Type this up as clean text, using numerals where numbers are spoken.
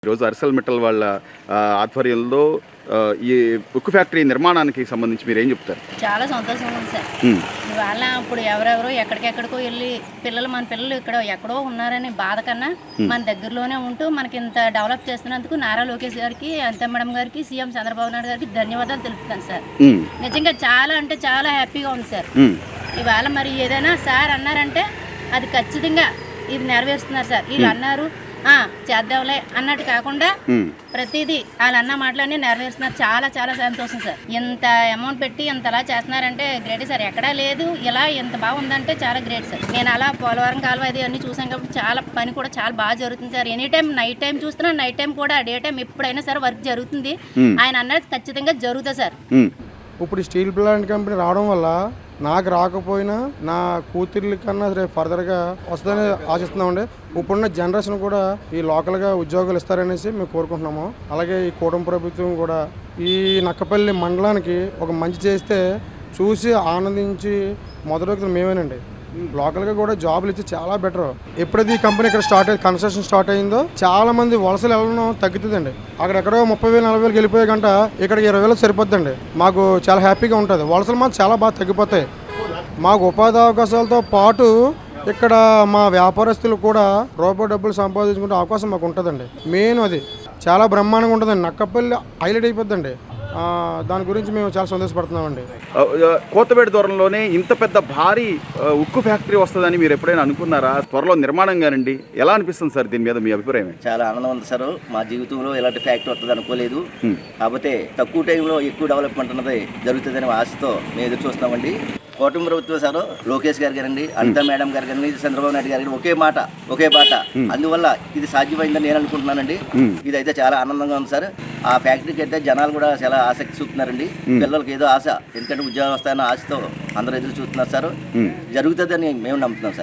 ఈరోజు అర్సల్ మెటల్ వాళ్ళ ఆధ్వర్యంలో ఈ ఉక్కు ఫ్యాక్టరీ నిర్మాణానికి సంబంధించి మీరు ఏం చెప్తారు? చాలా సంతోషంగా ఉంది సార్. ఇవాళ ఇప్పుడు ఎవరెవరో ఎక్కడికెక్కడికో వెళ్ళి మన పిల్లలు ఇక్కడ ఎక్కడో ఉన్నారని బాధ కన్నా మన దగ్గరలోనే ఉంటూ మనకి ఇంత డెవలప్ చేస్తున్నందుకు నారా లోకేష్ గారికి, అంతే మేడం గారికి, సీఎం చంద్రబాబు నాయుడు గారికి ధన్యవాదాలు తెలుపుతాను సార్. నిజంగా చాలా అంటే చాలా హ్యాపీగా ఉంది సార్. ఇవాళ మరి ఏదైనా సార్ అన్నారంటే అది ఖచ్చితంగా ఇది నెరవేరుస్తున్నారు సార్. వీళ్ళు అన్నారు చేద్దాంలే అన్నట్టు కాకుండా ప్రతిదీ వాళ్ళు అన్న మాటలన్నీ నెరవేరుస్తున్నారు. చాలా చాలా సంతోషం సార్. ఇంత అమౌంట్ పెట్టి ఇంతలా చేస్తున్నారంటే గ్రేట్ సార్. ఎక్కడా లేదు ఇలా ఎంత బాగుందంటే చాలా గ్రేట్ సార్. నేను అలా పోలవరం కాలువ అది అన్ని చూసాను కాబట్టి చాలా పని కూడా చాలా బాగా జరుగుతుంది sir. Any time night time చూస్తున్నా, నైట్ టైం కూడా డే టైం ఎప్పుడైనా సరే వర్క్ జరుగుతుంది. ఆయన అన్నది ఖచ్చితంగా జరుగుతుంది సార్. ఇప్పుడు స్టీల్ ప్లాంట్ కంపెనీ రావడం వల్ల నాకు రాకపోయినా నా కూతుర్ల కన్నా రేపు ఫర్దర్గా వస్తుందని ఆశిస్తున్నామండి. ఇప్పుడున్న జనరేషన్ కూడా ఈ లోకల్గా ఉద్యోగాలు ఇస్తారనేసి మేము కోరుకుంటున్నాము. అలాగే ఈ కూటమి ప్రభుత్వం కూడా ఈ నక్కపల్లి మండలానికి ఒక మంచి చేస్తే చూసి ఆనందించి మొదటి వ్యక్తులు మేమేనండి. లోకల్గా కూడా జాబులు ఇచ్చి చాలా బెటర్. ఎప్పుడైతే ఈ కంపెనీ ఇక్కడ కన్స్ట్రక్షన్ స్టార్ట్ అయిందో చాలా మంది వలసలు వెళ్ళడం తగ్గుతుందండి. అక్కడెక్కడో 30,000 40,000 వెళ్ళిపోయే గంట ఇక్కడికి 20,000 సరిపోద్దండి. మాకు చాలా హ్యాపీగా ఉంటుంది. వలసలు మాకు చాలా బాగా తగ్గిపోతాయి. మాకు ఉపాధి అవకాశాలతో పాటు ఇక్కడ మా వ్యాపారస్తులు కూడా రూపాయి డబ్బులు సంపాదించుకునే అవకాశం మాకు ఉంటుందండి. మెయిన్ అది చాలా బ్రహ్మాండంగా ఉంటుందండి. నక్కపల్లి హైలైట్ అయిపోద్దండి. దాని గురించి మేము చాలా సంతోషపడుతున్నామండి. కోతవేట దూరంలోనే ఇంత పెద్ద భారీ ఉక్కు ఫ్యాక్టరీ వస్తుందని మీరు ఎప్పుడైనా అనుకున్నారా? త్వరలో నిర్మాణం కానండి, ఎలా అనిపిస్తుంది సార్? దీని మీద మీ అభిప్రాయం? చాలా ఆనందం ఉంది సార్. మా జీవితంలో ఎలాంటి ఫ్యాక్టరీ వస్తుంది అనుకోలేదు. కాకపోతే తక్కువ టైంలో ఎక్కువ డెవలప్మెంట్ అన్నది జరుగుతుందని ఆశతో మేము ఎదురు చూస్తున్నామండి. కూటమి ప్రభుత్వం సార్ లోకేష్ గారు గారండి, అనితా మేడం గారు గారండి, చంద్రబాబు నాయుడు గారు ఒకే మాట ఒకే బాట. అందువల్ల ఇది సాధ్యమైందని నేను అనుకుంటున్నానండి. ఇదైతే చాలా ఆనందంగా ఉంది సార్. ఆ ఫ్యాక్టరీకి అయితే జనాలు కూడా చాలా ఆసక్తి చూపుతున్నారండి. పిల్లలకి ఏదో ఆశ, ఎందుకంటే ఉద్యోగాలు వస్తాయన్న ఆశతో అందరూ ఎదురు చూస్తున్నారు సార్. జరుగుతుందని మేము నమ్ముతున్నాం సార్.